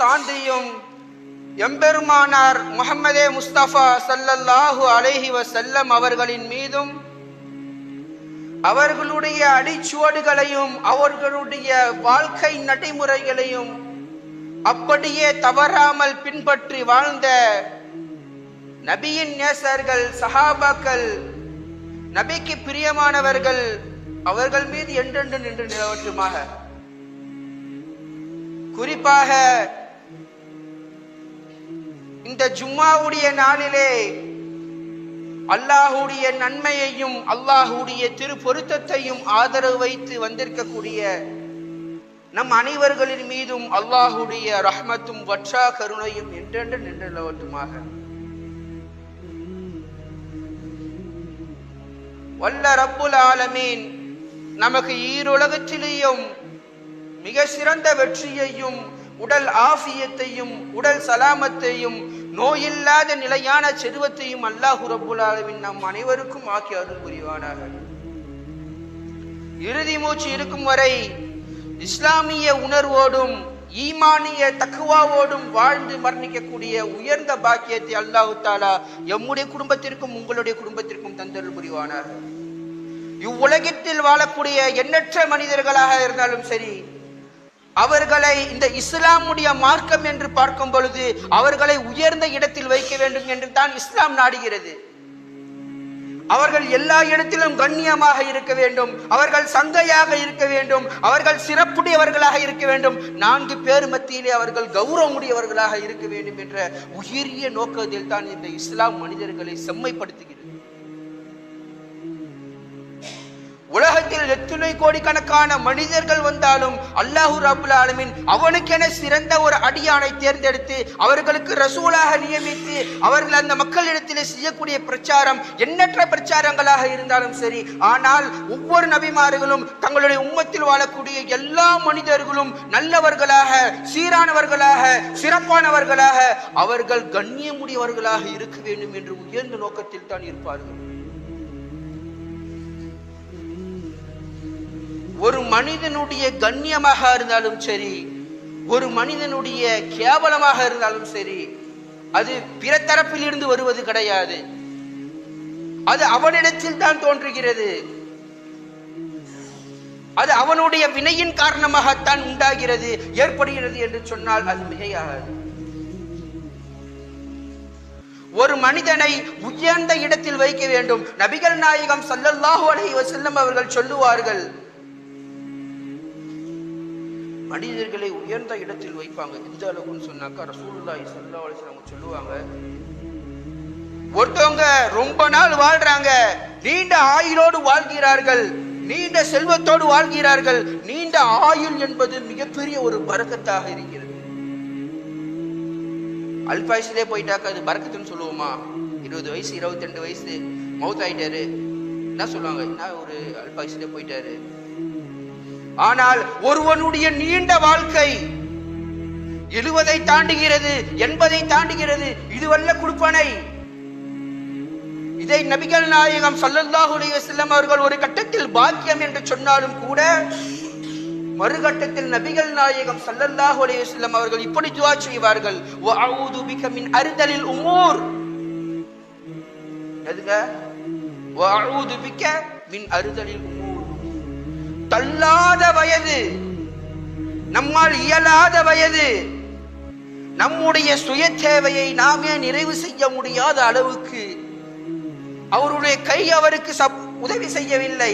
சாந்தியும் எம்பெருமானார் முஹம்மதே முஸ்தபா ஸல்லல்லாஹு அலைஹி வஸல்லம் அவர்களின் மீதும் அவர்களுடைய அடிச்சுவடுகளையும் அவர்களுடைய வாழ்க்கை நடைமுறைகளையும் அப்படியே தவறாமல் பின்பற்றி வாழ்ந்த நபியின் நேசர்கள், சஹாபாக்கள், நபிக்கு பிரியமானவர்கள் அவர்கள் மீது என்றென்று நின்று நிலவட்டுமாக. குறிப்பாக இந்த ஜும்மாவுடைய நாளிலே அல்லாஹுடைய நன்மையையும் அல்லாஹுடைய திரு பொருத்தத்தையும் ஆதரவு வைத்து வந்திருக்கக்கூடிய நம் அனைவர்களின் மீதும் அல்லாஹுடைய ரஹ்மத்தும் வற்றா கருணையும் என்றென்று நின்று நிலவட்டுமாக. வல்ல ரப்புல் ஆலமீன் நமக்கு ஈருலகத்திலேயும் மிக சிறந்த வெற்றியையும் உடல் ஆஃபியத்தையும் உடல் சலாமத்தையும் நோயில்லாத நிலையான செல்வத்தையும் அல்லாஹு ரப்புல் ஆலமீன் நம் அனைவருக்கும் ஆக்கி அருள் புரிவானாக. இறுதி மூச்சு இருக்கும் வரை இஸ்லாமிய உணர்வோடும் ஈமானிய தக்குவாவோடும் வாழ்ந்து மரணிக்கக்கூடிய உயர்ந்த பாக்கியத்தை அல்லாஹு தஆலா எம்முடைய குடும்பத்திற்கும் உங்களுடைய குடும்பத்திற்கும் தந்தருள் புரிவானாக. இவ்வுலகத்தில் வாழக்கூடிய எண்ணற்ற மனிதர்களாக இருந்தாலும் சரி, அவர்களை இந்த இஸ்லாமுடைய மார்க்கம் என்று பார்க்கும் பொழுது அவர்களை உயர்ந்த இடத்தில் வைக்க வேண்டும் என்று தான் இஸ்லாம் நாடுகிறது. அவர்கள் எல்லா இடத்திலும் கண்ணியமாக இருக்க வேண்டும், அவர்கள் சங்கையாக இருக்க வேண்டும், அவர்கள் சிறப்புடையவர்களாக இருக்க வேண்டும், 4 பேர் மத்தியிலே அவர்கள் கௌரவமுடையவர்களாக இருக்க வேண்டும் என்ற உயரிய நோக்கத்தில் தான் இந்த இஸ்லாம் மனிதர்களை செம்மைப்படுத்துகிறது. உலகத்தில் எத்தனை கோடிக்கணக்கான மனிதர்கள் வந்தாலும் அல்லாஹு ரப்புல் ஆலமீன் அவனுக்கென சிறந்த ஒரு அடியானை தேர்ந்தெடுத்து அவர்களுக்கு ரசூலாக நியமித்து அவர்கள் அந்த மக்களிடத்தில் செய்யக்கூடிய பிரச்சாரம் எண்ணற்ற பிரச்சாரங்களாக இருந்தாலும் சரி, ஆனால் ஒவ்வொரு நபிமார்களும் தங்களுடைய உம்மத்தில் வாழக்கூடிய எல்லா மனிதர்களும் நல்லவர்களாக, சீரானவர்களாக, சிறப்பானவர்களாக, அவர்கள் கண்ணியமுடையவர்களாக இருக்க வேண்டும் என்று உயர்ந்த நோக்கத்தில் தான் இருப்பார்கள். ஒரு மனிதனுடைய கண்ணியமாக இருந்தாலும் சரி, ஒரு மனிதனுடைய கேவலமாக இருந்தாலும் சரி, அது பிற தரப்பில் இருந்து வருவது கிடையாது. அது அவனிடத்தில் தான் தோன்றுகிறது. அது அவனுடைய வினையின் காரணமாகத்தான் உண்டாகிறது, ஏற்படுகிறது என்று சொன்னால் அது மிகையாகாது. ஒரு மனிதனை உயர்ந்த இடத்தில் வைக்க வேண்டும். நபிகள் நாயகம் ஸல்லல்லாஹு அலைஹி வஸல்லம் அவர்கள் சொல்லுவார்கள், மனிதர்களை உயர்ந்த இடத்தில் வைப்பாங்க. எந்த அளவுன்னு சொன்னாக்கா ரசூலுல்லாஹி ஸல்லல்லாஹு அலைஹி வஸல்லம் சொல்லுவாங்க, ஒருத்தவங்க ரொம்ப நாள் வாழ்றாங்க, நீண்ட ஆயுளோடு வாழ்கிறார்கள், நீண்ட செல்வத்தோடு வாழ்கிறார்கள். நீண்ட ஆயுள் என்பது மிகப்பெரிய ஒரு பரக்கத்தாக இருக்கிறது. அல்பாயுசிலே போயிட்டாக்க அது பரக்கத்துன்னு சொல்லுவோமா? 20 வயசு 22 வயசு மவுத் ஆயிட்டாரு, என்ன சொல்லுவாங்க? என்ன ஒரு அல்பாயுசிலே போயிட்டாரு. ஆனால் ஒருவனுடைய நீண்ட வாழ்க்கை 70 தாண்டுகிறது, 80 தாண்டுகிறது. இதுவல்ல கொடுப்பனை. இதை நபிகள் நாயகம் ஸல்லல்லாஹு அலைஹி வஸல்லம் அவர்கள் ஒரு கட்டத்தில் பாக்கியம் என்று சொன்னாலும் கூட, மறுகட்டத்தில் நபிகள் நாயகம் ஸல்லல்லாஹு அலைஹி வஸல்லம் அவர்கள் இப்படி துஆ செய்வார்கள், வஅஊது பிக மின் அர்தலில் உமூர். எதுங்க? வஅஊது பிக மின் அர்தலில் உமூர். தள்ளாத வயது, நம்மால் இயலாத வயது, நம்முடைய சுய தேவையை நாமே நிறைவு செய்ய முடியாத அளவுக்கு அவருடைய கை அவருக்கு உதவி செய்யவில்லை,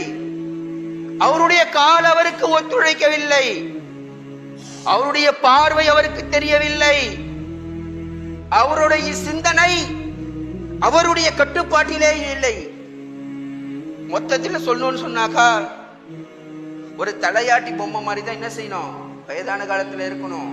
அவருடைய கால் அவருக்கு ஒத்துழைக்கவில்லை, அவருடைய பார்வை அவருக்கு தெரியவில்லை, அவருடைய சிந்தனை அவருடைய கட்டுப்பாட்டிலே இல்லை. மொத்தத்தில் சொல்லணும்னு சொன்னாக்கா ஒரு தலையாட்டி பொம்மை மாதிரி தான் என்ன செய்யணும், வயதான காலத்துல இருக்கணும்.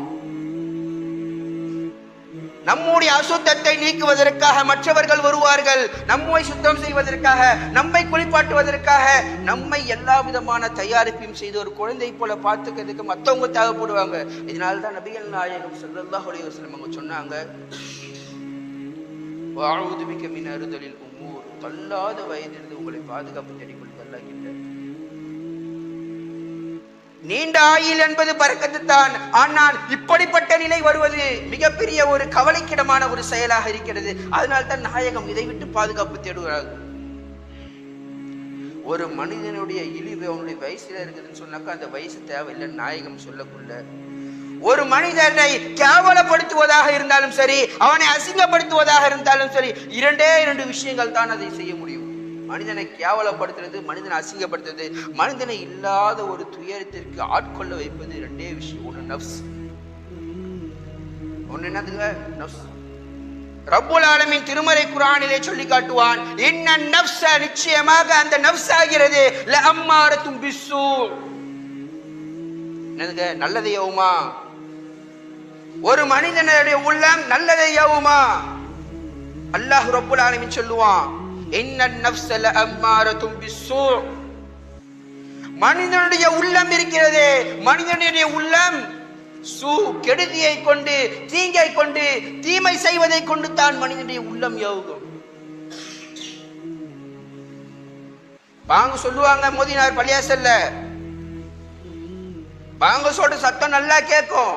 நம்முடைய அசுத்தத்தை நீக்குவதற்காக மற்றவர்கள் வருவார்கள், நம்மை சுத்தம் செய்வதற்காக, நம்மை குளிப்பாட்டுவதற்காக, நம்மை எல்லா விதமான தயாரிப்பையும் செய்து ஒரு குழந்தை போல பார்த்துக்கிறதுக்கு மற்றவங்க தேவைப்படுவாங்க. இதனால்தான் நபிகள் நாயகம் ஸல்லல்லாஹு அலைஹி வஸல்லம் அவங்க சொன்னாங்க, வஅஊது பிக மின் அர்தலில் உமூர். தள்ளாத வயதிலிருந்து உங்களை பாதுகாப்பு தேடிக்கொள்ளுங்கள். நீண்ட ஆயுள் என்பது பரக்கத்து தான். ஆனால் இப்படிப்பட்ட நிலை வருவது மிகப்பெரிய ஒரு கவலைக்கிடமான ஒரு செயலாக இருக்கிறது. அதனால் தான் நாயகம் இதை விட்டு பாதுகாப்பு தேடுகிறார். ஒரு மனிதனுடைய இழிவு அவனுடைய வயசுல இருக்குதுன்னு சொன்னாக்கா அந்த வயசு தேவையில்லைன்னு நாயகம் சொல்லக்குள்ள, ஒரு மனிதனை கேவலப்படுத்துவதாக இருந்தாலும் சரி, அவனை அசிங்கப்படுத்துவதாக இருந்தாலும் சரி, இரண்டே இரண்டு விஷயங்கள் தான் அதை செய்ய முடியும். மனிதனை கேவலப்படுத்துறது, மனிதனை அசிங்கப்படுத்துறது, மனிதனை இல்லாத ஒரு துயரத்திற்கு ஆட்கொள்ள வைப்பது இரண்டே விஷயம். ஒன்று நஃப்ஸ், ஒன்று என்னதுங்க? நஃப்ஸ். ரப்புல் ஆலமீன் திருமறை குர்ஆனிலே சொல்லி காட்டுவான், இன்ன நஃப்ஸ, நிச்சயமாக அந்த நஃப்ஸ் ஆகிறது, லஅம்மாரத்தும் பிஸ்ஸூ, என்னதுங்க? நல்லதை ஏவுமா. ஒரு மனிதனுடைய உள்ளம் நல்லதை ஏவுமா. அல்லாஹ் ரப்புல் ஆலமீன் சொல்லுவான், இன்ன நஃப்ஸ லஅம்மாரத்தும் பிஸ்ஸூ, மனிதனுடைய உள்ளம் இருக்கிறது, மனிதனுடைய உள்ளம் சூ, கெடுதியை கொண்டு, தீங்கை கொண்டு, தீமை செய்வதை கொண்டு தான் மனிதனுடைய உள்ளம் யோகம். பாங்க சொல்லுவாங்க மோதினார் பள்ளியாசல்ல, பாங்க சொல்ற சத்தம் நல்லா கேட்கும்.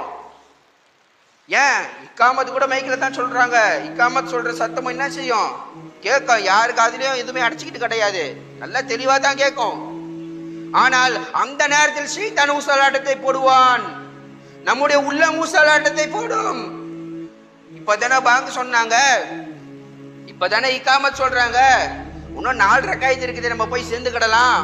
ஏன்? இக்காமத்து கூட மைக்கில் தான் சொல்றாங்க. இக்காமத் சொல்ற சத்தம் என்ன செய்யும்? கேட்கும். யாருக்கு அதுலயும் எதுவுமே அடைச்சிக்கிட்டு கிடையாது, நல்லா தெளிவா தான் கேட்கும். ஆனால் அந்த நேரத்தில் ஷைத்தான் ஊசலாட்டத்தை போடுவான், நம்முடைய உள்ள ஊசலாட்டத்தை போடும். இப்பதானே பாங்க சொன்னாங்க, இப்பதானே இக்காமத் சொல்றாங்க, இன்னும் 4 ரக்காயத்து இருக்குது, நம்ம போய் சேர்ந்துக்கிடலாம்.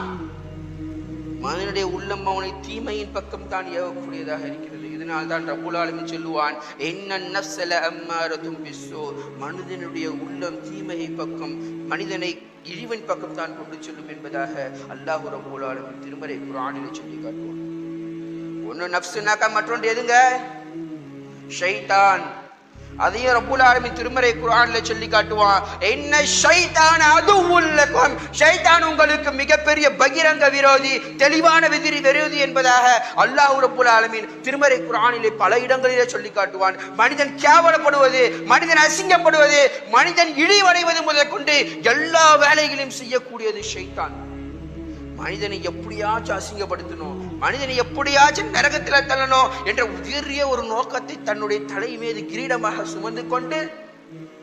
மனிதனுடைய உள்ளம் அவனை தீமையின் பக்கம் தான் ஏவக்கூடியதாக இருக்கிறது. இதனால் தான் ரப்புல் ஆலமீன் சொல்லுவான், இன்ன நஃப்ஸ லஅம்மாரத்தும் பிஸ்ஸூ, மனிதனுடைய உள்ளம் தீமையை பக்கம், மனிதனை இழிவின் பக்கம் தான் கொண்டு செல்லும் என்பதாக அல்லாஹ் ரப்புல் ஆலமீன் திருமறை குர்ஆனிலே சொல்லி காட்டுவான். ஒன்னு நஃப்ஸ்னாக்கா, மற்றொன்று எதுங்க? ஷைத்தான். அதையும் ரப்புல் ஆலமீன் திருமறை குர்ஆன்ல சொல்லி காட்டுவான், இன்ன ஷைத்தான அதுவுல் லக்கும், ஷைத்தான் உங்களுக்கு மிகப்பெரிய பகிரங்க விரோதி, தெளிவான விரோதி என்பதாக அல்லாஹ் ரப்புல் ஆலமீன் திருமறை குர்ஆனிலே பல இடங்களிலே சொல்லி காட்டுவான். மனிதன் கேவலப்படுவது, மனிதன் அசிங்கப்படுவது, மனிதன் இழிவடைவது முதற்கொண்டு எல்லா வேலைகளையும் செய்யக்கூடியது ஷைத்தான். மனிதனை எப்படியாச்சும் அசிங்கப்படுத்தணும், மனிதனை எப்படியாச்சும் நரகத்துல தள்ளணும் என்ற உயரிய ஒரு நோக்கத்தை தன்னுடைய தலை மீது கிரீடமாக சுமந்து கொண்டு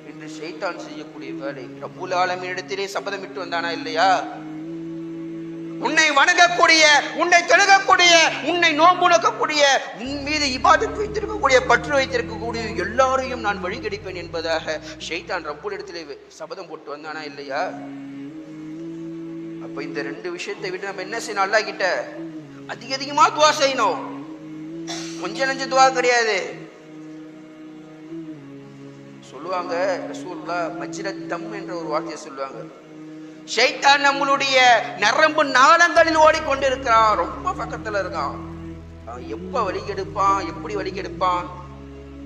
இன்று ஷைத்தான் செய்யக்கூடிய வேலை. ரப்புல் ஆலமீனிடத்திலே சபதமிட்டு வந்தானா இல்லையா? உன்னை வணங்கக்கூடிய, உன்னை தொழுகக்கூடிய, உன்னை நோன்பு நோக்கக்கூடிய, உன் மீது இபாதத் வைத்திருக்கக்கூடிய, பற்று வைத்திருக்கக்கூடிய எல்லாரையும் நான் வழிகெடுப்பேன் என்பதாக ஷைத்தான் ரப்புல் இடத்திலே சபதம் போட்டு வந்தானா இல்லையா? அப்ப இந்த 2 விஷயத்தை விட்டு நம்ம என்ன செய்யணும்? அல்லாஹ் கிட்ட அதிகமா துவா செய்யணும். கொஞ்ச நெஞ்ச துவா கிடையாது. சொல்லுவாங்க ரசூலுல்லாஹ் மஜ்ரத் தம் என்ற ஒரு வார்த்தையை சொல்லுவாங்க. ஷைத்தான் நம்மளுடைய நரம்பு நாளங்களில் ஓடிக்கொண்டிருக்கிறான், ரொம்ப பக்கத்துல இருக்கான். எப்ப வழிகெடுப்பான், எப்படி வழிகெடுப்பான்?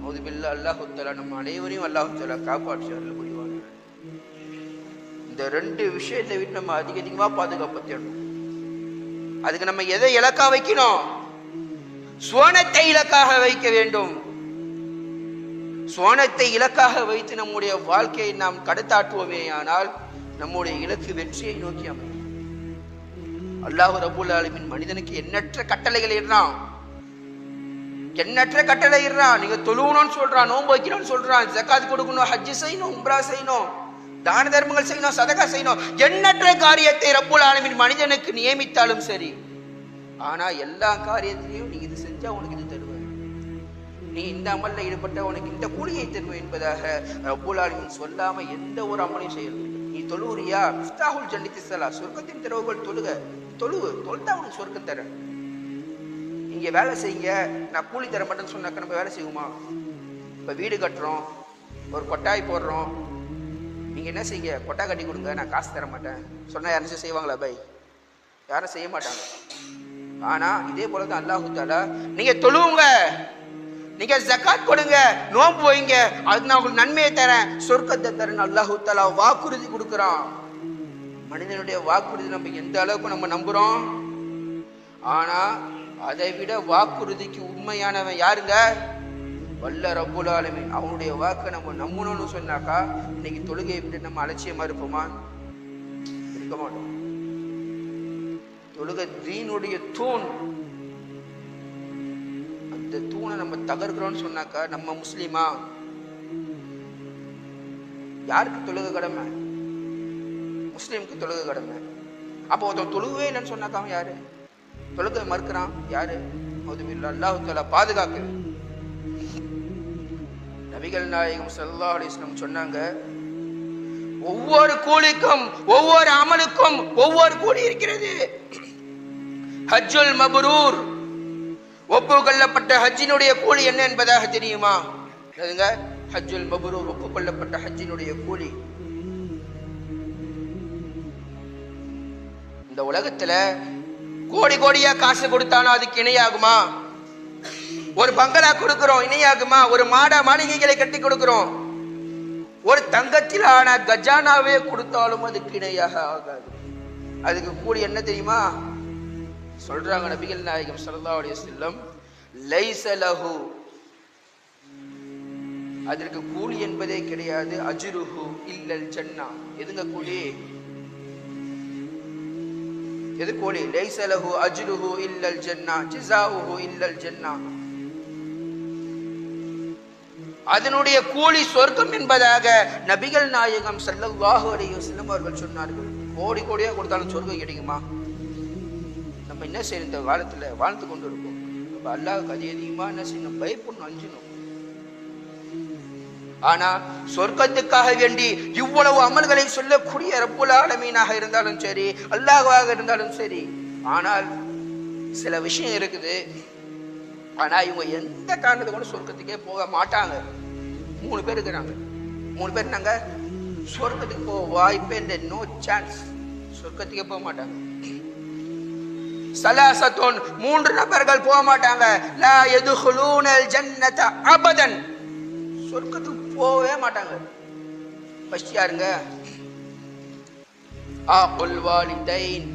மௌதுபில்லா, அல்லாஹு தஆலா நம்ம அனைவரையும் அல்லாஹு தஆலா காப்பாற்றி அருள் புரிவான். இந்த 2 விஷயத்தை விட்டு நம்ம அதிகமா பாதுகாப்பு தேடணும். அதுக்கு நம்ம எதை இலக்கா வைக்கணும்? சுவனத்தை இலக்காக வைக்க வேண்டும். சுவனத்தை இலக்காக வைத்து நம்முடைய வாழ்க்கையை நாம் கடத்தாட்டுவோமே ஆனால் நம்முடைய இலக்கு வெற்றியை நோக்கி அமையும். அல்லாஹ் ரப்புல் ஆலமீன் மனிதனுக்கு எண்ணற்ற கட்டளைகள் இடுறான், எண்ணற்ற கட்டளை இடுறான். நீங்க தொழுவணும்னு சொல்றான், நோன்பு வைக்கணும்னு சொல்றான், ஜகாத் கொடுக்கணும், ஹஜ் செய்யணும், உம்ரா செய்யணும், தான தர்மங்கள் செய்யணும், சதகா செய்யணும், எண்ணற்ற காரியத்தை ரப்புல் ஆலமீன் மனிதனுக்கு நியமித்தாலும் சரி, ஆனா எல்லா காரியத்திலையும் நீ இது செஞ்சா உனக்கு இது தருவேன், நீ இந்த அமல்ல ஈடுபட்ட உனக்கு இந்த கூலியை தருவேன் என்பதாக ரப்புல் ஆலமீன் சொல்லாம எந்த ஒரு அமலையும் செய்யறது. நீ தொழுவுறியா? மிஃப்தாஹுல் ஜன்னத்தி ஸலாத், சொர்க்கத்தின் திறவுகள் தொழுதா உனக்கு சொர்க்கம் தரேன். நீங்க வேலை செய்யுங்க, நான் கூலி தர மாட்டேன்னு சொன்னாக்க நம்ம வேலை செய்வோமா? இப்ப வீடு கட்டுறோம், ஒரு கொட்டாய் போடுறோம், நீங்க என்ன செய்யுங்க, கொட்டா கட்டி கொடுங்க, நான் காசு தர மாட்டேன் சொன்னா யாரும் செய்வாங்களா? பை, யாரும் செய்ய மாட்டாங்க. ஆனா இதே போலதான் அல்லாஹு தஆலா, நீங்க தொழுவுங்க, நீங்க ஜகாத் கொடுங்க, நோன்பு வைங்க, அதுக்கு நான் உங்களுக்கு நன்மையை தரேன், சொர்க்கத்தை தரேன் அல்லாஹு தஆலா வாக்குறுதி கொடுக்குறான். மனிதனுடைய வாக்குறுதி நம்ம எந்த அளவுக்கு நம்ம நம்புறோம். ஆனா அதை விட வாக்குறுதிக்கு உண்மையானவன் யாருங்க? வல்ல ரப்புல் ஆலமீன். அவனுடைய வாக்கை நம்ம நம்பணும்னு சொன்னாக்கா இன்னைக்கு தொழுகையை விட்டு நம்ம அலட்சியமா இருப்போமா? இருக்க மாட்டோம். தொழுகை தீனுடைய தூண். இந்த தூணை நம்ம தகர்க்கிறோம்னு சொன்னாக்கா நம்ம முஸ்லீமா? யாருக்கு தொழுக கடமை? முஸ்லீமுக்கு தொழுக கடமை. அப்போ ஒருத்தன் தொழுகவே இல்லைன்னு சொன்னாக்கா அவன் யாரு? தொழுகை மறுக்கிறான் யாரு? அல்லாஹ் தஆலா பாதுகாக்கு. நபிகள் நாயகம் ஸல்லல்லாஹு அலைஹி வஸல்லம் சொன்னாங்க, ஒவ்வொரு கூலிக்கும் ஒவ்வொரு அமலுக்கும் ஒவ்வொரு கூலி இருக்கிறது. ஹஜ்ஜுல் மப்ரூர், ஒப்புக்கொள்ளப்பட்ட ஹஜ்ஜினுடைய கூலி என்ன என்பதாக தெரியுமா? ஹஜ்ஜுல் மப்ரூர், ஒப்புக்கொள்ளப்பட்ட ஹஜ்ஜினுடைய கூலி. இந்த உலகத்துல கோடி கோடியா காசு கொடுத்தாலும் அதுக்கு இணையாகுமா? ஒரு பங்களா கொடுக்கிறோம், இணையாகுமா? ஒரு மாளிகைகளை கட்டி கொடுக்கிறோம், ஒரு தங்கத்திலான கஜானாவே கொடுத்தாலும் அதுக்கு இணையாக ஆகாது. அதுக்கு கூலி என்ன தெரியுமா சொல்றாங்க நபிகள் நாயகம் ஸல்லல்லாஹு அலைஹி வஸல்லம்? லைஸ லஹு, அதற்கு கூலி என்பதே கிடையாது. அஜ்ருஹு இல்லல் ஜன்னா. எதுங்க கூலி? எது கூலி? லைஸ லஹு அஜ்ருஹு இல்லல் ஜன்னா ஜஸாஉஹு இல்லல் ஜன்னா. அதனுடைய கூலி சொர்க்கம் என்பதாக நபிகள் நாயகம் ஸல்லல்லாஹு அலைஹி வஸல்லம் அவர்கள் சொன்னார்கள். கோடி கோடியா கொடுத்தாலும் சொர்க்கம் கிடைக்குமா? நம்ம என்ன செய்யணும்? இந்த காலத்துல வாழ்ந்து கொண்டு இருக்கோம். நம்ம அல்லாஹ்வுக்கு அதிகமா என்ன செய்யணும்? பயப்படணும், அஞ்சணும். ஆனா சொர்க்கத்துக்காக வேண்டி இவ்வளவு அமல்களை சொல்லக்கூடிய ரப்புல் ஆலமீனாக இருந்தாலும் சரி, அல்லாஹ்வாக இருந்தாலும் சரி, ஆனால் சில விஷயம் இருக்குது. ஆனா இவங்க எந்த காரணத்தை கூட சொர்க்கத்துக்கே போக மாட்டாங்க. 3 பேர் இருக்கிறாங்க. 3 பேர் நாங்க சொர்க்கத்துக்கு போக வாய்ப்பே இல்லை, நோ சான்ஸ். சொர்க்கத்துக்கே போக மாட்டாங்க. சலாசத்துன், 3 நபர்கள் போக மாட்டாங்க. லா யதுகுலூனல் ஜன்னத அபதன், சொர்க்கத்துக்கு போகவே மாட்டாங்க. ஃபர்ஸ்ட் யாருங்க? ஆகுல் வாலிதைன்,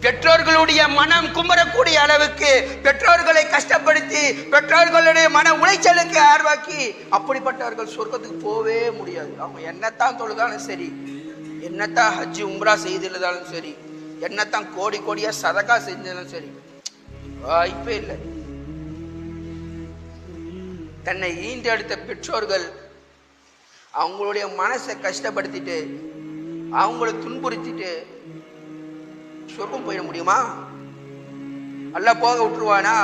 பெற்றோர்களுடைய மனம் குமரக்கூடிய அளவுக்கு பெற்றோர்களை கஷ்டப்படுத்தி பெற்றோர்களுடைய மன உளைச்சலுக்கு ஆர்வாக்கி அப்படிப்பட்டவர்கள் சொர்க்கத்துக்கு போவே முடியாது. அவங்க என்னத்தான் தொழுதாலும் சரி, என்னத்தான் ஹஜ்ஜி உம்ரா செய்திருந்தாலும் சரி, என்னத்தான் கோடி கோடியா சதகா செஞ்சாலும் சரி, வாய்ப்பே இல்லை. தன்னை ஈண்டெடுத்த பெற்றோர்கள் அவங்களுடைய மனசை கஷ்டப்படுத்திட்டு அவங்கள துன்புறுத்திட்டு சொர்க்கம் போயிட முடியுமா? அல்லாஹ் போக விட்டுருவானா?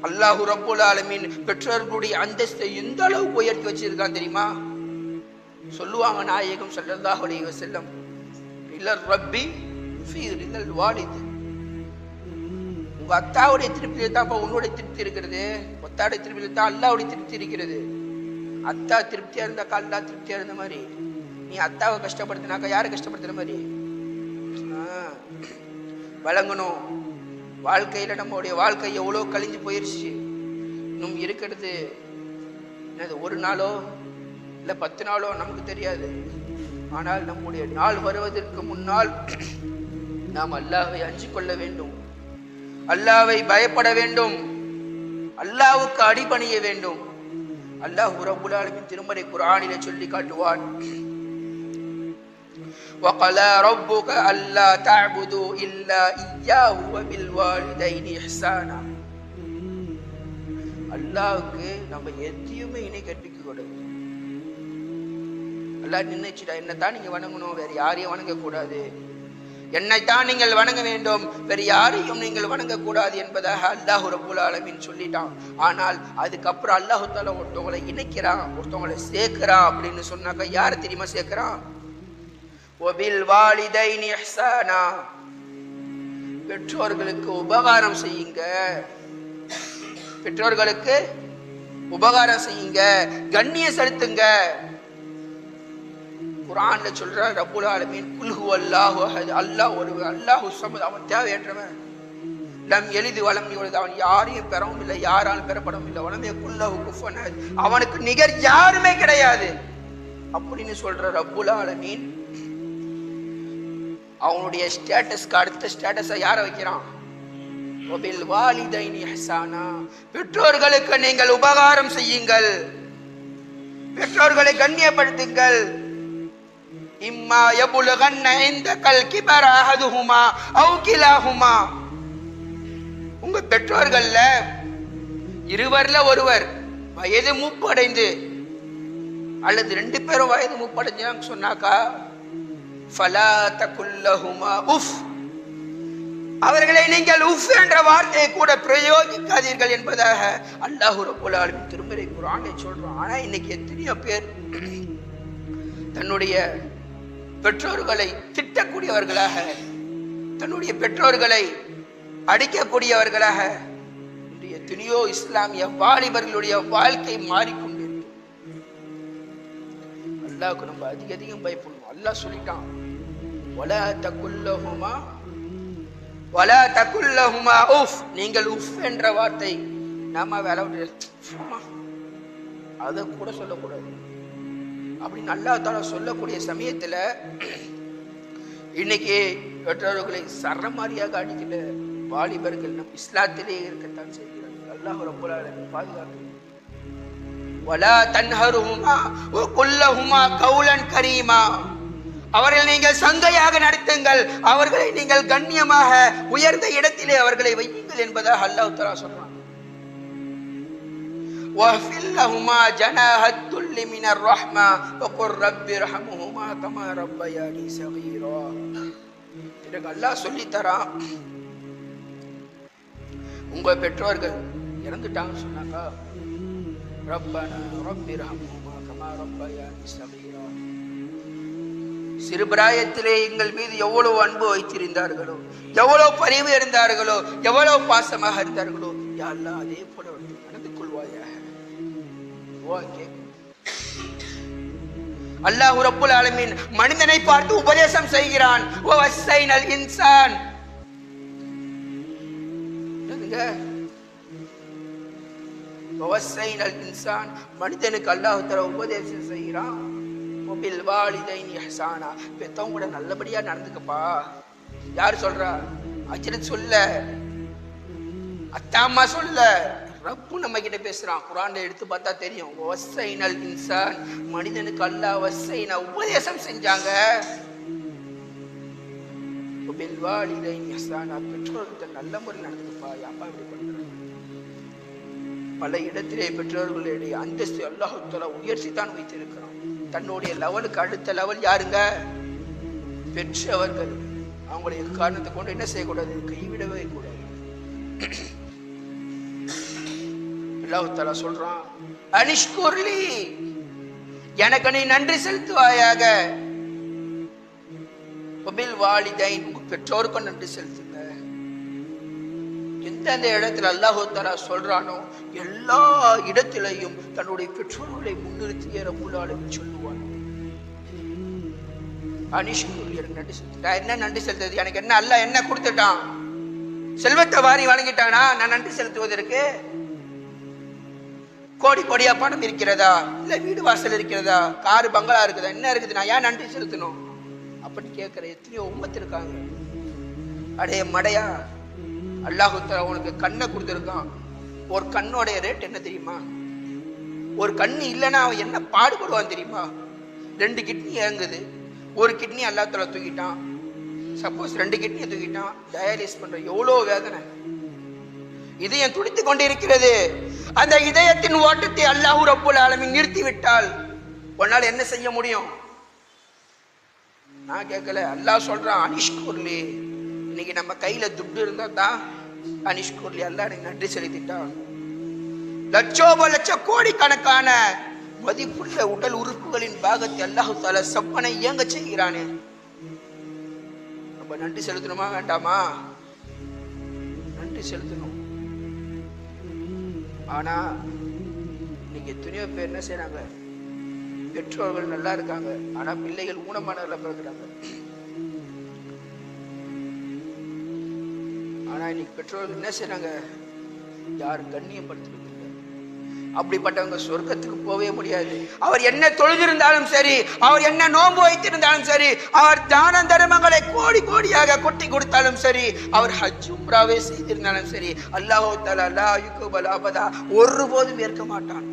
அல்லாஹ் ரப்புல் ஆலமீன் பெற்றோர்களுடைய அந்தஸ்தை எந்த அளவுக்கு உயர்த்தி வச்சிருக்கான் தெரியுமா? சொல்லுவாங்க நாயகம் ஸல்லல்லாஹு அலைஹி வஸல்லம், இல்லர் ரப்பி ஃபீ ரிதல் வாலித். உங்க அத்தாவுடைய திருப்தியில தான் உன்னுடைய திருப்தி இருக்கிறது. அத்தாவுடைய திருப்தியில தான் அல்லாஹ்வுடைய திருப்தி இருக்கிறது. அத்தா திருப்தியா இருந்தாக்கா அல்லாஹ் திருப்தியா இருந்த மாதிரி, நீ அத்தாவை கஷ்டப்படுத்தினாக்கா யாரை கஷ்டப்படுத்துற மாதிரி? வழங்கணும். வாழ்க்கையில நம்மளுடைய வாழ்க்கை எவ்வளவு கழிஞ்சு போயிருச்சு. இன்னும் இருக்கிறது என்னது? 1 நாளோ இல்ல 10 நாளோ நமக்கு தெரியாது. ஆனால் நம்முடைய நாள் வருவதற்கு முன்னால் நாம் அல்லாஹ்வை அஞ்சிக் கொள்ள வேண்டும், அல்லாஹ்வை பயப்பட வேண்டும், அல்லாஹ்வுக்கு அடிபணிய வேண்டும். அல்லாஹ் ரப்புல் ஆலமீன் திருமறை குர்ஆனிலே சொல்லி காட்டுவான், وَقَضَى رَبُّكَ أَلَّا تَعْبُدُوا إِلَّا إِيَّاهُ وَبِالْوَالِدَيْنِ إِحْسَانًا. அல்லாஹ்வுக்கு நம்ம எதையுமே இணை கற்பிக்க கூடாது. அல்லாஹ் நினைச்சிட்டா என்னத்தான் நீங்க வணங்கணும், வேற யாரையும் வணங்க கூடாது. என்னைத்தான் நீங்கள் வணங்க வேண்டும், வேற யாரையும் நீங்கள் வணங்க கூடாது என்பதாக அல்லாஹ் ரப்புல் ஆலமீன் சொல்லிட்டான். ஆனால் அதுக்கப்புறம் அல்லாஹ் தஆலா ஒருத்தவங்களை இணைக்கிறான், ஒருத்தவங்களை சேர்க்கிறான் அப்படின்னு சொன்னாக்கா யாரை தெரியுமா சேர்க்கிறான்? வபில் வாலிதைனி இஹ்சானா, பெற்றோர்களுக்கு உபகாரம் செய்யுங்க, பெற்றோர்களுக்கு உபகாரம் செய்யுங்க, கண்ணிய செலுத்துங்க. குர்ஆன்ல சொல்ற ரப்புல் ஆலமீன், குல் ஹுவல்லாஹு அஹத், அல்லாஹ் ஒருவன், அல்லாஹு ஸமத், அவன் தேவையற்றவன். லம் யலிது வலம் யூலத், அவன் யாரையும் பெறவும் இல்லை, யாராலும் பெறப்படவும் இல்லை. வலம் யகுல் லஹு குஃபுவன் அஹத், அவனுக்கு நிகர் யாருமே கிடையாது அப்படின்னு சொல்ற ரப்புல் ஆலமீன் அவனுடைய ஸ்டேட்டஸ்க்கு அடுத்த ஸ்டேட்டஸை யாரை வைக்கிறான்? வபில் வாலிதைனி இஹ்சானா, பெற்றோர்களுக்கு நீங்கள் உபகாரம் செய்யுங்கள், பெற்றோர்களை கண்ணியப்படுத்துங்கள். இம்மா யபுலகன்ன இந்தகல் கிபர அஹதுஹுமா அவ் கிலாஹுமா, உங்க பெற்றோர்கள்ல இருவர்ல ஒருவர் வயது மூப்படைந்து அல்லது 2 பேரும் வயது மூப்படைஞ்சாங்க சொன்னாக்கா ஃபலா தகுல்லஹுமா உஃப், அவர்களை நீங்கள் உஃப் என்ற வார்த்தையை கூட பிரயோகிக்காதீர்கள் என்பதாக அல்லாஹ் ரப்பல் ஆலமீன் திருமறை குர்ஆனிலே சொல்றான். ஆனா இன்னைக்கு எத்தனையோ பேர் தன்னுடைய பெற்றோர்களை திட்டக்கூடியவர்களாக, தன்னுடைய பெற்றோர்களை அடிக்கக்கூடியவர்களாக இன்றைய எத்தனையோ இஸ்லாமிய வாலிபர்களுடைய வாழ்க்கை மாறிக்கொண்டிருக்கு. அல்லாஹ்வுக்கு நம்ம அதிகம் பயப்படணும். அல்லாஹ் சொல்லிட்டான், வலா தகுல்லஹுமா வலா தகுல்லஹுமா உஃப், நீங்கள் உஃப் என்ற வார்த்தை நாம வேலை அதை கூட சொல்லக்கூடாது அப்படின்னு அல்லாஹ் தஆலா சொல்லக்கூடிய சமயத்துல இன்னைக்கு பெற்றோர்களை சரமாரியாக அடிக்கிற வாலிபர்கள் நம் இஸ்லாத்திலே இருக்கத்தான் செய்கிறார்கள். அல்லாஹ் ரப்பல் ஆலமீன் பாதுகாக்கணும். வலா தன்ஹருஹுமா வ குல்லஹுமா கௌலன் கரீமா, அவர்கள் நீங்கள் சங்கையாக நடத்துங்கள், அவர்களை நீங்கள் கண்ணியமாக உயர்ந்த இடத்திலே அவர்களை வையுங்கள் என்பதாக அல்லாஹ் தஆலா சொல்றான். வஃபில் லஹுமா ஜனாஹத்துல் மினர் ரஹ்மா வகுர் ரப்பிர்ஹம்ஹுமா கமா ரப்பயானி ஸகீரா. இதுக்கு அல்லாஹ் சொல்லி தரான், உங்க பெற்றோர்கள் இறந்துட்டாங்கன்னு சொன்னாக்கா ரப்பனா ரப்பிர்ஹம்ஹுமா கமா ரப்பயானி ஸகீரா, சிறுபிராயத்திலே எங்கள் மீது எவ்வளவு அன்பு வைத்திருந்தார்களோ, எவ்வளவு பரிவு இருந்தார்களோ, எவ்வளவு பாசமாக இருந்தார்களோ, யா அல்லாஹ் அதே போல நடந்து கொள்வாயாக. அல்லாஹ் ரப்பல் ஆலமீன் மனிதனை பார்த்து உபதேசம் செய்கிறான். வஸைனல் இன்சான், வஸைனல் இன்சான், மனிதனுக்கு அல்லாஹ் தஆலா உபதேசம் செய்கிறான். வபில் வாலிதைனி இஹ்சானா, பெத்தவங்க கூட நல்லபடியா நடந்துக்கப்பா. யார் சொல்றா? அஜ்ரத் சொல்ல, அத்தாம்மா சொல்ல, ரப்பு நம்ம கிட்ட பேசுறான். குர்ஆன்ல எடுத்து பார்த்தா தெரியும். வஸைனல் இன்சான், மனிதனுக்கு அல்லாஹ் வஸைனா உபதேசம் செஞ்சாங்க. வபில் வாலிதைனி இஹ்சானா, பெற்றோர்கிட்ட நல்ல முறையில் நடந்துக்கப்பா. யாப்பா இப்படி பண்ற? பல இடத்திலே பெற்றோர்களுடைய அந்தஸ்து அல்லாஹ் தஆலா உயர்த்தி தான் வைத்திருக்கிறான். தன்னுடைய லெவலுக்கு அடுத்த லெவல் யாருங்க? பெற்றவர்கள். அவங்களுடைய காரணத்தை கொண்டு என்ன செய்யக்கூடாது? கைவிடவே கூடாது. அல்லாஹ் தஆலா சொல்றான், அனிஷ்குர்லி, எனக்கு நீ நன்றி செலுத்துவாயாக. வபில் வாலிதைன், உங்க பெற்றோருக்கும் நன்றி செலுத்துங்க. எந்தெந்த இடத்துல அல்லாஹ் தஆலா சொல்றானோ எல்லா இடத்திலையும் தன்னுடைய பெற்றோர்களை முன்னிறுத்திய ரப்பல் ஆலமீன் சொல்லுவான். அனிஷ்குர், எனக்கு நன்றி செலுத்து. என்ன நன்றி செலுத்துறது? எனக்கு என்ன அல்லாஹ் என்ன கொடுத்துட்டான்? செல்வத்தை வாரி வழங்கிட்டானா நான் நன்றி செலுத்துவதற்கு? கோடி கோடியா பணம் இருக்கிறதா, இல்ல வீடு வாசல் இருக்கிறதா, காரு பங்களா இருக்குதா, என்ன இருக்குது? நான் ஏன் நன்றி செலுத்தணும் அப்படின்னு கேட்கிற எத்தனையோ உம்மத்து இருக்காங்க. அடே மடையா, அல்லாஹ் தஆலா உனக்கு கண்ணை கொடுத்துருக்கான். ஒரு கண்ணோட ரேட் என்ன தெரியுமா? ஒரு கண்ணு இல்லைன்னா அவன் என்ன பாடுபடுவான் தெரியுமா? 2 கிட்னி இறங்குது, ஒரு கிட்னி அல்லாஹ் தஆலா தூக்கிட்டான். சப்போஸ் 2 கிட்னியை தூக்கிட்டான், டயாலிஸ் பண்ற எவ்வளோ வேதனை. இதயம் துடித்து கொண்டிருக்கிறது. அந்த இதயத்தின் ஓட்டத்தை அல்லாஹ் ரப்பல் ஆலமீன் நிறுத்தி விட்டால் உன்னால் என்ன செய்ய முடியும்? நான் கேட்கல, அல்லாஹ் சொல்றான் அனிஷ்குர்லி. இன்னைக்கு நம்ம கையில துட்டு இருந்தா தான் அனிஷ்குர்லி, அல்லாஹ் எனக்கு நன்றி செலுத்திட்டான். லட்சோப லட்ச கோடிக்கணக்கான மதிப்புள்ள உடல் உறுப்புகளின் பாகத்தை அல்லாஹ் தஆலா சப்பனை இயங்க செய்கிறானே, நம்ம நன்றி செலுத்தணுமா வேண்டாமா? நன்றி செலுத்தணும். ஆனா இன்னைக்கு எத்தனையோ பேர் என்ன செய்யறாங்க? பெற்றோர்கள் நல்லா இருக்காங்க, ஆனா பிள்ளைகள் ஊனமானவர்களா பிறகுறாங்க. ஆனா இன்னைக்கு பெற்றோர்கள் என்ன செய்யறாங்க? யாரும் கண்ணியப்படுத்துறது இல்லை. அப்படிப்பட்டவங்க சொர்க்கத்துக்கு போகவே முடியாது. அவர் என்ன தொழுதிருந்தாலும் சரி, அவர் என்ன நோன்பு வைத்திருந்தாலும் சரி, அவர் தான தர்மங்களை கோடி கோடியாக கொட்டி கொடுத்தாலும் சரி, அவர் ஹஜ் உம்ராவே செய்திருந்தாலும் சரி, அல்லாஹ் தஆலா லா யுக்பல் அபதா, ஒருபோதும் ஏற்க மாட்டான்.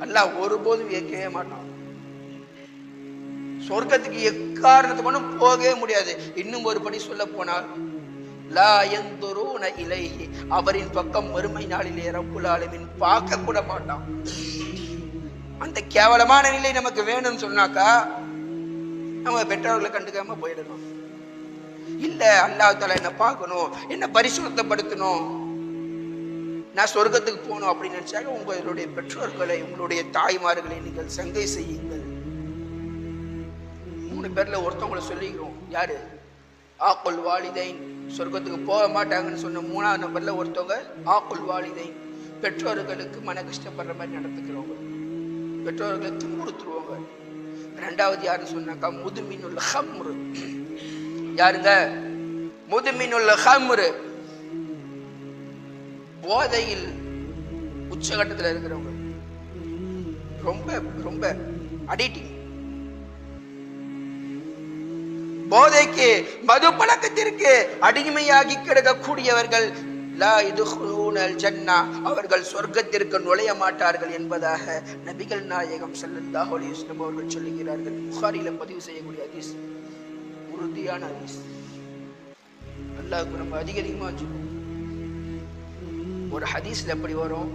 அல்லாஹ் ஒருபோதும் ஏற்கவே மாட்டான். சொர்க்கத்துக்கு எக்காரணத்தை கொண்டும் போகவே முடியாது. இன்னும் ஒரு படி சொல்ல போனால் லா யன்துரூன இலைஹி, அவரின் பக்கம் மறுமை நாளிலே ரப்புல் ஆலமீன் பார்க்க கூட மாட்டான். அந்த கேவலமான நிலை நமக்கு வேணும்னு சொன்னாக்கா நம்ம பெற்றோர்களை கண்டுக்காம போயிடணும். இல்ல அல்லாஹ் தஆலா என்ன பார்க்கணும், என்ன பரிசுத்தப்படுத்தணும், நான் சொர்க்கத்துக்கு போகணும் அப்படின்னு நினைச்சாங்க உங்களுடைய பெற்றோர்களை, உங்களுடைய தாய்மார்களை நீங்கள் சங்கை செய்யுங்கள். 3 பேர்ல ஒருத்தவங்களை சொல்லிக்கிறோம். யாரு? ஆக்குல் வாலிதைன், சொர்க்கத்துக்கு போக மாட்டாங்கன்னு சொன்ன 3ஆவது நம்பர்ல ஒருத்தவங்க ஆக்குல் வாலிதைன், பெற்றோர்களுக்கு மன கஷ்டப்படுற மாதிரி நடந்துக்கிறவங்க, பெற்றோர்களை துன்புறுத்துருவாங்க. 2வது யாருன்னு சொன்னாக்கா முதுமினுல் ஹம்ரு. யாருங்க? முதுமினுல் ஹம்ரு, போதையில் உச்சகட்டத்தில் இருக்கிறவங்க, ரொம்ப ரொம்ப அடிக்டிங், போதைக்கு மது பழக்கத்திற்கு அடிமையாகி கிடக்கக்கூடியவர்கள் லா யதுகுலூனல் ஜன்னா, அவர்கள் சொர்க்கத்திற்கு நுழைய மாட்டார்கள் என்பதாக நபிகள் நாயகம் ஸல்லல்லாஹு அலைஹி வஸல்லம் அவர்கள் சொல்லுகிறார்கள். புகாரில பதிவு செய்யக்கூடிய ஹதீஸ், உறுதியான ஹதீஸ். அல்லாஹ்வுக்கு நம்ம அதிகமா சொல்லுவோம். ஒரு ஹதீஸ்ல எப்படி வரும்,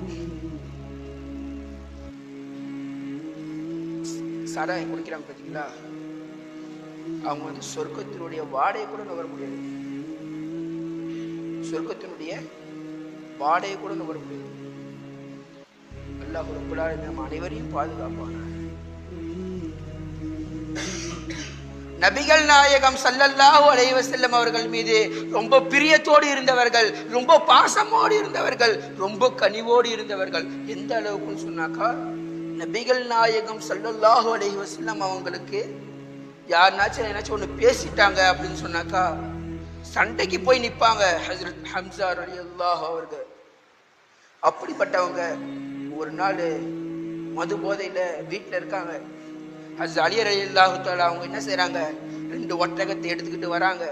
சாராயம் குடிக்கிறாங்க பார்த்தீங்களா, அவங்க வந்து சொர்க்கத்தினுடைய வாடையை கூட நுகர முடியாது, சொர்க்கத்தினுடைய வாடையை கூட நுகர முடியாது. அல்லாஹ் ரப்பல் ஆலமீன் நம்ம அனைவரையும் பாதுகாப்பான. நபிகள் நாயகம் ஸல்லல்லாஹு அலைஹி வஸல்லம் அவர்கள் மீது ரொம்ப பிரியத்தோடு இருந்தவர்கள், ரொம்ப பாசமோடு இருந்தவர்கள், ரொம்ப கனிவோடு இருந்தவர்கள். எந்த அளவுக்குன்னு சொன்னாக்கா நபிகள் நாயகம் ஸல்லல்லாஹு அலைஹி வஸல்லம் அவங்களுக்கு யாருனாச்சும் ஏதாச்சும் ஒன்று பேசிட்டாங்க அப்படின்னு சொன்னாக்கா சண்டைக்கு போய் நிற்பாங்க. ஹஜ்ரத் ஹம்ஸா ரலியல்லாஹு அவர்கள் அப்படிப்பட்டவங்க ஒரு நாள் மது போதையில வீட்டில் இருக்காங்க. ஹஜ்ரத் அலி ரலியல்லாஹு தஆலா அவங்க என்ன செய்றாங்க, 2 ஒட்டகத்தை எடுத்துக்கிட்டு வராங்க.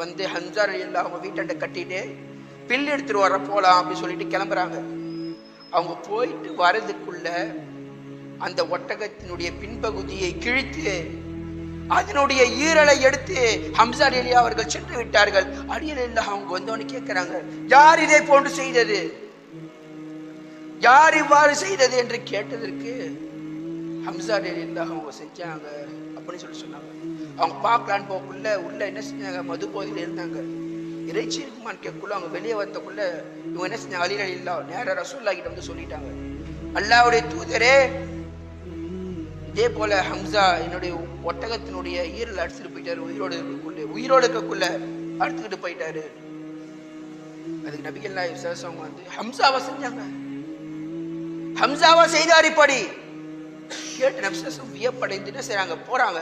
வந்து ஹம்ஸா ரலியல்லாஹு அவங்க வீட்டாண்ட கட்டிட்டு பில் எடுத்துட்டு வர போலாம் அப்படின்னு சொல்லிட்டு கிளம்புறாங்க. அவங்க போயிட்டு வரதுக்குள்ள அந்த ஒட்டகத்தினுடைய பின்பகுதியை கிழித்து அதனுடைய ஈரலை எடுத்து ஹம்ஸா ரலியல்லாஹு அவர்கள் சென்று விட்டார்கள். அலி ரலியல்லாஹு அவங்க வந்தோன்னு கேட்கிறாங்க, யார் இதை போன்று செய்தது, யார் இவ்வாறு செய்தது என்று கேட்டதற்கு ஹம்ஸா ரலியல்லாஹு அவங்க செஞ்சாங்க அப்படின்னு சொன்னாங்க. அவங்க பார்க்கலான்னு போக்குள்ள உள்ள என்ன செஞ்சாங்க, மது போதையில இருந்தாங்க. இறைச்சி இருக்குமான்னு கேட்குள்ள அவங்க வெளியே வந்தக்குள்ள இவங்க என்ன செஞ்சாங்க, அலி ரலியல்லாஹு நேரா ரசூலுல்லாஹ் கிட்ட வந்து சொல்லிட்டாங்க, அல்லாஹ்வுடைய தூதரே இதே போல ஹம்ஸா என்னுடைய ஒட்டகத்தினுடைய ஈரல் அடிச்சுட்டு போயிட்டாரு, உயிரோடு இருக்கக்குள்ள அடிச்சுக்கிட்டு போயிட்டாரு. அதுக்கு நபிகள் நாயகம் ஸல்லல்லாஹு அலைஹி வஸல்லம் வந்து ஹம்ஸாவை செஞ்சாங்க, ஹம்ஸாவா செய்தார் இப்படி கேட்டு நபி ஸல்லல்லாஹு அலைஹி வஸல்லம் வியப்படைந்து என்ன செய்றாங்க, போறாங்க.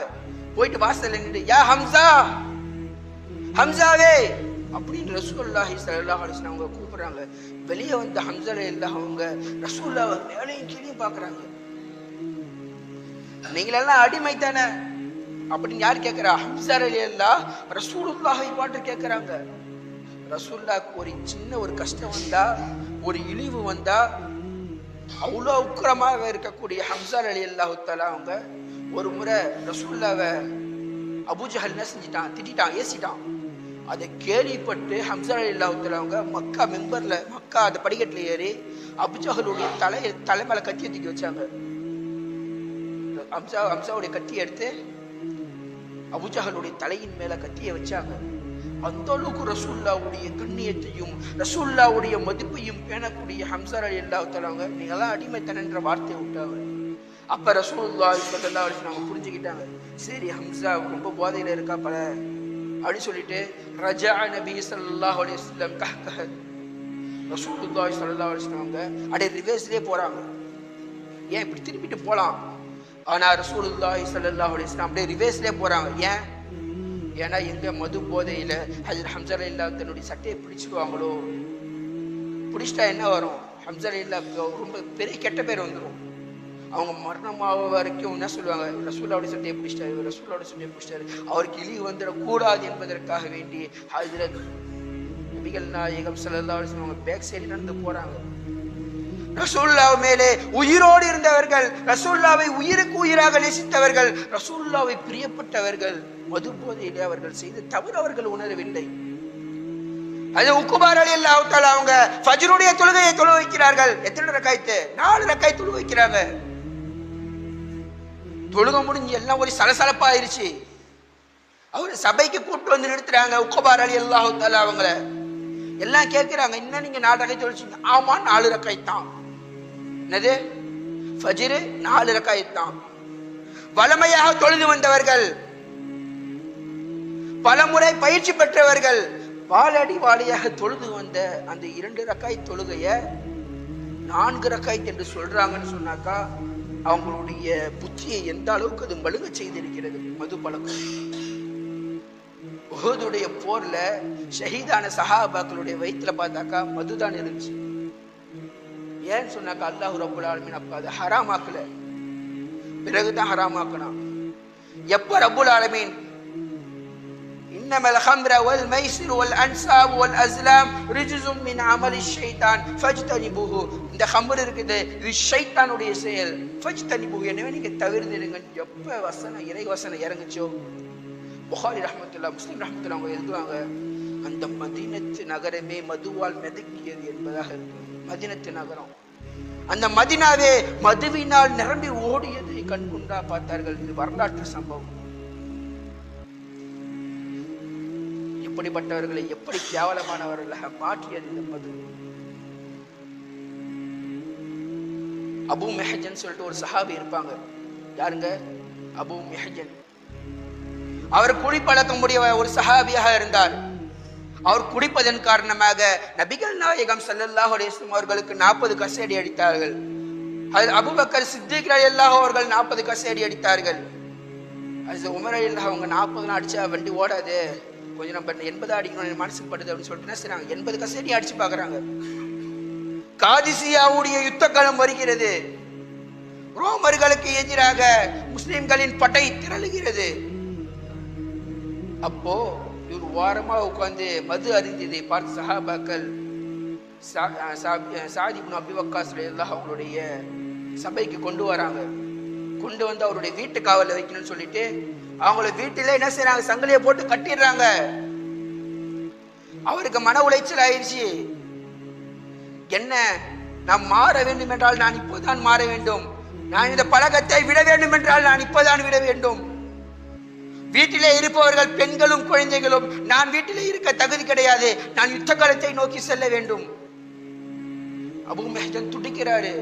போயிட்டு வாசல்ல நின்று யா ஹம்ஸா, ஹம்ஸாவே அப்படின்னு ரசூலுல்லாஹி ஸல்லல்லாஹு அலைஹி வஸல்லம் அவங்க கூப்பிடுறாங்க. வெளியே வந்த ஹம்ஸா ரலியல்லாஹு அவங்க ரசூலுல்லாஹ் மேலையும் கீழையும் பார்க்கறாங்க. நீங்களெல்லாம் அடிமை தானே அப்படின்னு யார் கேட்கிறா, ஹம்ஸா ரலியல்லாஹு ரசூலுல்லாஹை பார்த்து கேட்கறாங்க. ரசூலுல்லாஹ்க்கு ஒரு சின்ன ஒரு கஷ்டம் வந்தா, ஒரு இழிவு வந்தா, அவ்வளோ உக்கிரமாக இருக்கக்கூடிய ஹம்ஸா ரலியல்லாஹு தஆலா அவங்க ஒரு முறை ரசூலுல்லாஹ்வை அபூஜஹல் என்ன செஞ்சிட்டான், திட்டான், ஏசிட்டான். அதை கேள்விப்பட்டு ஹம்ஸா ரலியல்லாஹு தஆலா அவங்க மக்கா மெம்பர்ல, மக்கா அந்த படிக்கட்டில் ஏறி அபூஜஹலுடைய தலை மேல கத்தியை தூக்கி வச்சாங்க. ஹம்ஸாவுடைய கத்தியை எடுத்து அபூஜஹலுடைய தலையின் மேல கத்தியை வச்சாங்க. அந்த அளவுக்கு ரசூலுல்லாஹ்வுடைய கண்ணியத்தையும் ரசூலுல்லாஹ்வுடைய மதிப்பையும் பேணக்கூடிய ஹம்ஸா ரலியல்லாஹு தஆலா அவங்க நீங்களாம் அடிமைத்தனன்ற வார்த்தையை விட்டாங்க. அப்ப ரசூலுல்லாஹி ஸல்லல்லாஹு அலைஹி வஸல்லம் புரிஞ்சுக்கிட்டாங்க, சரி ஹம்ஸா ரொம்ப போதையில இருக்கா பல அப்படின்னு சொல்லிட்டு ரஜா நபி ஸல்லல்லாஹு அலைஹி வஸல்லம் கஹ்கஹ ரசூலுல்லாஹி ஸல்லல்லாஹு அலைஹி வஸல்லம் அவங்க அப்படியே ரிவர்ஸ்லயே போறாங்க. ஏன் இப்படி திரும்பிட்டு போலாம், ஆனா ரசூலுல்லாஹி ஸல்லல்லாஹு அலைஹி வஸல்லம் அப்படியே ரிவர்ஸ்லயே போறாங்க. ஏன்? ஏன்னா எங்க மது போதையில ஹஜ்ரத் ஹம்ஸா ரலியல்லாஹு தன்னுடைய சட்டையை பிடிச்சிடுவாங்களோ, பிடிச்சிட்டா என்ன வரும், ஹம்ஸா ரலியல்லாஹு ரொம்ப பெரிய கெட்ட பேர் வந்துடும். அவங்க மரணமாக வரைக்கும் என்ன சொல்லுவாங்க, ரசூலுல்லாஹ்வுடைய சட்டையை பிடிச்சிட்டாரு, ரசூலுல்லாஹ்வுடைய சட்டையை பிடிச்சிட்டாரு, அவருக்கு இழிவு வந்துடக்கூடாது என்பதற்காக வேண்டி ஹஜ்ரத் நபிகள் நாயகம் ஸல்லல்லாஹு அலைஹி வஸல்லம் அவங்க பேக் சைடு நடந்து போறாங்க. ரசூலுல்லாஹ் மேலே உயிரோடு இருந்தவர்கள், ரசூலுல்லாஹ்வை உயிருக்கு உயிராக நேசித்தவர்கள், ரசூலுல்லாஹ்வை பிரியப்பட்டவர்கள், மது போதையிலே அவர்கள் செய்த தவறு அவர்கள் உணரவில்லை. அது உக்குபா ரலியல்லாஹு தஆலா அவங்க ஃபஜ்ருடைய தொழுகையை தொழு வைக்கிறார்கள். எத்தனை ரக்காயத்து? 4 ரக்காயத் தொழு வைக்கிறாங்க. தொழுக முடிஞ்சு எல்லாம் ஒரு சலசலப்பா ஆயிருச்சு. அவர் சபைக்கு கூப்பிட்டு வந்து நிறுத்துறாங்க உக்குபா ரலியல்லாஹு தஆலா அவங்கள. எல்லாம் கேட்கிறாங்க, என்ன நீங்க 4 ரக்காயத் தொழுச்சீங்க? ஆமா 4 ரக்காயத் தான். என்னது? ஃபஜ்ர் 4 ரக்காயத் தான். வளமையாக தொழுது வந்தவர்கள், பலமுறை பயிற்சி பெற்றவர்கள், வாளடி வாளியாக தொழுது வந்த அந்த 2 ரக்காயத் தொழுகைய 4 ரக்காயத் என்று சொல்றாங்கன்னு சொன்னாக்கா அவங்களுடைய புத்தியை எந்த அளவுக்கு அது மழுங்க செய்திருக்கிறது. மது பழக்கம். உஹதுடைய போர்ல ஷஹீதான சஹாபாக்களுடைய வயிற்றுல பார்த்தாக்கா மதுதான் இருந்துச்சு. ஏன்னு சொன்னாக்கா அல்லாஹ் ரப்பல் ஆலமீன் அப்ப அதை ஹராமாக்கல, பிறகுதான் ஹராமாக்கணும். எப்ப ரப்பல் ஆலமீன் இன்னமல் ஹம்ர வல் மைசிர் வல் அன்சாப் வல் அஸ்லாம் ரிஜ்ஸும் மின் அமலி ஷைத்தான் ஃபஜ்தனிபுஹு, இந்த ஹம்ர் இருக்குது இது ஷைத்தானுடைய செயல், ஃபஜ்தனிபுஹு எனவே நீங்க தவிர்த்திடுங்க. எப்ப வசனம் இறை வசனம் இறங்குச்சோ, புகாரி ரஹ்மத்துல்லாஹ், முஸ்லிம் ரஹ்மத்துல்லாஹ் அவங்க எழுதுவாங்க, அந்த மதீனத்து நகரமே மதுவால் மிதக்கியது என்பதாக இருக்கு. மதீனத்து நகரம், அந்த மதீனாவே மதுவினால் நிரம்பி ஓடியதை கண்கொண்டா பார்த்தார்கள். இது வரலாற்று சம்பவம். எப்படிப்பட்டவர்களை எப்படி கேவலமானவர்களாக மாற்றியது இந்த மது. அபூ மெஹஜன் சொல்லிட்டு ஒரு சஹாபி இருப்பாங்க. யாருங்க? அபூ மெஹஜன். அவர் குடிப்பழக்கம் உடைய ஒரு சஹாபியாக இருந்தார். அவர் குடிப்பதன் காரணமாக நபிகள் நாயகம் ஸல்லல்லாஹு அலைஹி வஸல்லம் அவர்களுக்கு 40 கசையடி அடித்தார்கள். ஹஜ்ரத் அபூபக்கர் சித்திக் ரலியல்லாஹு அவர்கள் 40 கசையடி அடித்தார்கள். ஹஜ்ரத் உமர் ரலியல்லாஹு அவங்க 40 அடிச்சா வண்டி ஓடாது, கொஞ்சம் நம்ம 80 அடிக்கணும் மனசுக்கு படுது அப்படின்னு சொல்லிட்டு செய்றாங்க. 80 கசையடி அடிச்சு பாக்குறாங்க. காதிசியாவுடைய யுத்த காலம் வருகிறது. ரோமர்களுக்கு எதிராக முஸ்லிம்களின் படை திரளுகிறது. அப்போ ஒரு வாரமா உட்கார்ந்து மது அருந்தியதை பார்த்து சஹாபாக்கள் சாத் இப்னு அபி வக்காஸ் ரலியல்லாஹு அவங்களுடைய சபைக்கு கொண்டு வராங்க. கொண்டு வந்து அவருடைய வீட்டு காவல வைக்கணும்னு சொல்லிட்டு அவங்கள வீட்டில என்ன செய்யறாங்க, சங்கிலியை போட்டு கட்டிடுறாங்க. அவருக்கு மன உளைச்சல் ஆயிடுச்சு. என்ன, நான் மாற வேண்டும் என்றால் நான் இப்போதான் மாற வேண்டும், நான் இந்த பழக்கத்தை விட வேண்டும் என்றால் நான் இப்போதான் விட வேண்டும். வீட்டிலே இருப்பவர்கள் பெண்களும் குழந்தைகளும், நான் வீட்டிலே இருக்க தகுதி கிடையாது, நான் யுத்த காலத்தை நோக்கி செல்ல வேண்டும். அபூ மெஹஜன் துடிக்கிறாரு.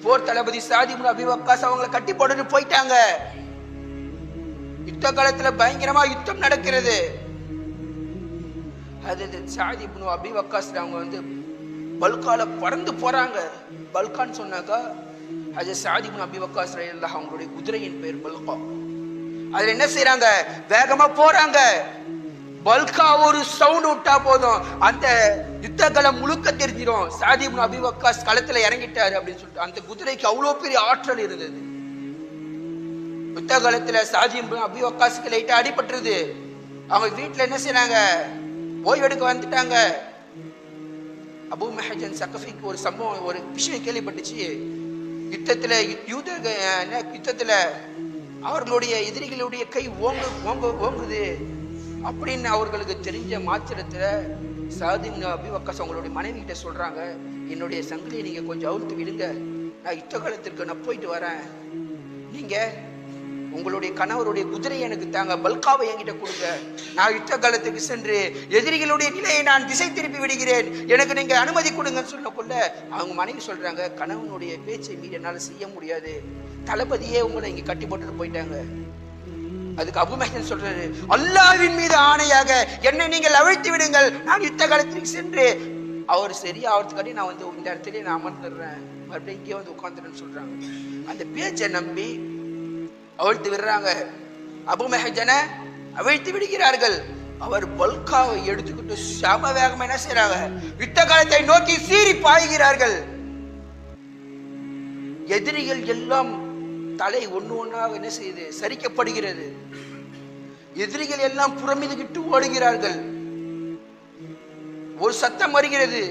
போர் தளபதி சாத் இப்னு அபி வக்காஸ் அவங்களை கட்டி போட்டுட்டு போயிட்டாங்க. யுத்த காலத்துல பயங்கரமா யுத்தம் நடக்கிறது. அது சாத் இப்னு அபி வக்காஸ் அவங்க வந்து பல்கால பறந்து போறாங்க. பல்கான்னு சொன்னாக்கா அது சாத் இப்னு அபி வக்காஸ் ரலியல்லாஹு அவங்களுடைய குதிரையின் பெயர் பல்கா. அதுல என்ன செய்யறாங்க, வேகமா போறாங்க. பல்கா ஒரு சவுண்ட் விட்டா போதும் அந்த யுத்த களம் முழுக்க தெரிஞ்சிடும் சாத் இப்னு அபி வக்காஸ் களத்துல இறங்கிட்டாரு அப்படின்னு சொல்லிட்டு. அந்த குதிரைக்கு அவ்வளவு பெரிய ஆற்றல் இருந்தது. யுத்த காலத்துல சாத் இப்னு அபி வக்காஸ்க்கு லைட்டா அடிபட்டுருது. அவங்க வீட்டுல என்ன செய்யறாங்க, ஓய்வெடுக்க வந்துட்டாங்க. அபூ மெஹஜன் சகஃபிக்கு ஒரு சம்பவம், ஒரு விஷயம் கேள்விப்பட்டுச்சு. யுத்தத்துல அவர்களுடைய எதிரிகளுடைய கை ஓங்குது அப்படின்னு அவர்களுக்கு தெரிஞ்ச மாத்திரத்துல சாத் இப்னு அபி வக்காஸ் அவங்களுடைய மனைவி கிட்ட சொல்றாங்க, என்னுடைய சங்கிலியை நீங்க கொஞ்சம் அவுழ்த்து விடுங்க, நான் யுத்த காலத்திற்கு நான் போயிட்டு வரேன், நீங்க உங்களுடைய கணவருடைய குதிரை எனக்கு தாங்க, பல்காவை என்கிட்ட கொடுங்க, நான் யுத்த காலத்துக்கு சென்று எதிரிகளுடைய நிலையை நான் திசை திருப்பி விடுகிறேன், எனக்கு நீங்க அனுமதி கொடுங்கன்னு சொல்லக்குள்ள அவங்க மனைவி சொல்றாங்க, கணவனுடைய பேச்சை மீறி என்னால செய்ய முடியாது, தளபதியே உங்களை இங்க கட்டி போட்டுட்டு போயிட்டாங்க. அதுக்கு அபூ மெஹஜன் சொல்றாரு, அல்லாஹ்வின் மீது ஆணையாக என்னை நீங்கள் அவிழ்த்து விடுங்கள், நான் யுத்த காலத்துக்கு சென்று அவர் சரியா ஆகிறதுக்காண்டி நான் வந்து இந்த இடத்துல நான் அமர்ந்துடுறேன், மறுபடியும் இங்கே வந்து உட்காந்துறேன்னு சொல்றாங்க. அந்த பேச்சை நம்பி அவிழ்த்து விடுறாங்க. அபூ மெஹஜனை அவிழ்த்து விடுகிறார்கள். அவர் பல்காவை எடுத்துக்கிட்டு சம வேகமா என்ன செய்யறாங்க, யுத்த காலத்தை நோக்கி சீறி பாய்கிறார்கள். எதிரிகள் எல்லாம் தலை ஒண்ணு ஒன்னாக என்ன செய்யுது, சரிக்கப்படுகிறது. எதிரிகள் எல்லாம் புறமிதுகிட்டு ஓடுகிறார்கள். ஒரு சத்தம் வருகிறது,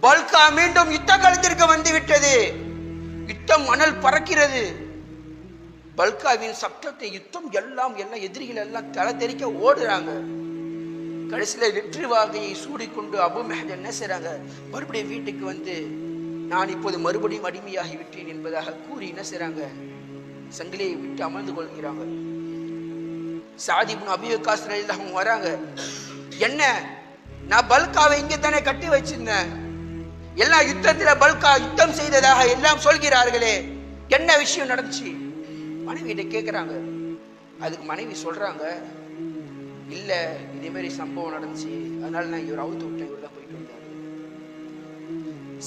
பல்கா மீண்டும் யுத்த காலத்திற்கு வந்து விட்டது. யுத்தம் மணல் பறக்கிறது. பல்காவின் சப்தத்தை யுத்தம் எல்லாம் எதிரிகள் எல்லாம் தலை தெறிக்க ஓடுறாங்க. கடைசியில வெற்றி வாகையை சூடிக்கொண்டு அபூ மெஹஜன் என்ன செய்றாங்க, மறுபடியும் வீட்டுக்கு வந்து நான் இப்போது மறுபடியும் அடிமையாகி விட்டேன் என்பதாக கூறி என்ன செய்றாங்க, சங்கிலியை விட்டு அமர்ந்து கொள்கிறாங்க. சாத் இப்னு அபீ வக்காஸ் ரலியல்லாஹு அன்ஹு வராங்க, என்ன நான் பல்காவை இங்கே தானே கட்டி வச்சிருந்தேன், எல்லாம் யுத்தத்துல பல்கா யுத்தம் செய்ததாக எல்லாம் சொல்கிறார்களே, என்ன விஷயம் நடந்துச்சு? மனைவி கிட்ட கேட்கிறாங்க. அதுக்கு மனைவி சொல்றாங்க, இல்ல இதே மாதிரி சம்பவம் நடந்துச்சு, அதனால நான் இவர் அவுத்து விட்டேன், இவர் தான் போயிட்டு வந்தாரு.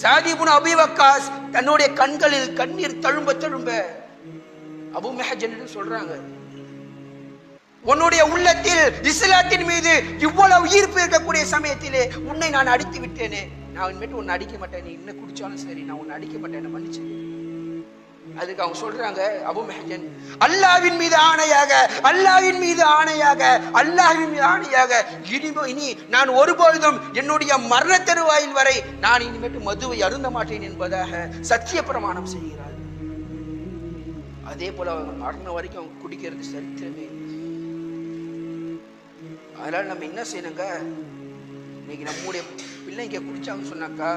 சாத் இப்னு அபீ வக்காஸ் தன்னுடைய கண்களில் கண்ணீர் தழும்ப தழும்ப அபூ மெஹஜன் சொல்றாங்க, உன்னுடைய உள்ளத்தில் இஸ்லாத்தின் மீது இவ்வளவு ஈர்ப்பு இருக்கக்கூடிய சமயத்திலே உன்னை நான் அடித்து விட்டேனே, நான் இனிமேட்டு உன்னை அடிக்க மாட்டேன், நீ என்ன குடிச்சாலும் சரி நான் உன்னை அடிக்க மாட்டேன், மன்னிச்சு. அதுக்கு அவங்க சொல்றாங்க, அபூ மெஹஜன், அல்லாஹ்வின் மீது ஆணையாக, அல்லாஹ்வின் மீது ஆணையாக, அல்லாஹ்வின் மீது ஆணையாக, இனி நான் ஒருபொழுதும் என்னுடைய மரண தருவாயில் வரை நான் இனிமேட்டு மதுவை அருந்த மாட்டேன் என்பதாக சத்திய பிரமாணம் செய்கிறார். அதே போல அவங்க மரணம் வரைக்கும் அவங்க குடிக்கிறது சரித்திரமே. அதனால நம்ம என்ன செய்யணுங்க, இன்னைக்கு நம்முடைய பிள்ளைங்க குடிச்சாங்கன்னு சொன்னாக்கா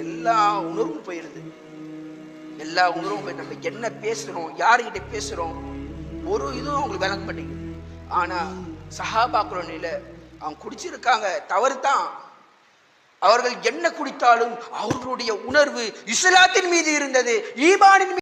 எல்லா உணர்வும் போயிருது, எல்லா உணர்வும் போய் நம்ம என்ன பேசுறோம், யாருக்கிட்ட பேசுறோம், ஒரு இதுவும் அவங்களுக்கு விளங்க மாட்டேங்குது. ஆனா சஹாபாக்களோட நிலை, அவங்க குடிச்சிருக்காங்க தவறு தான், அவர்கள் என்ன குடித்தாலும் அவர்களுடைய உணர்வு இஸ்லாத்தின் மீது இருந்தது, ஈமானின்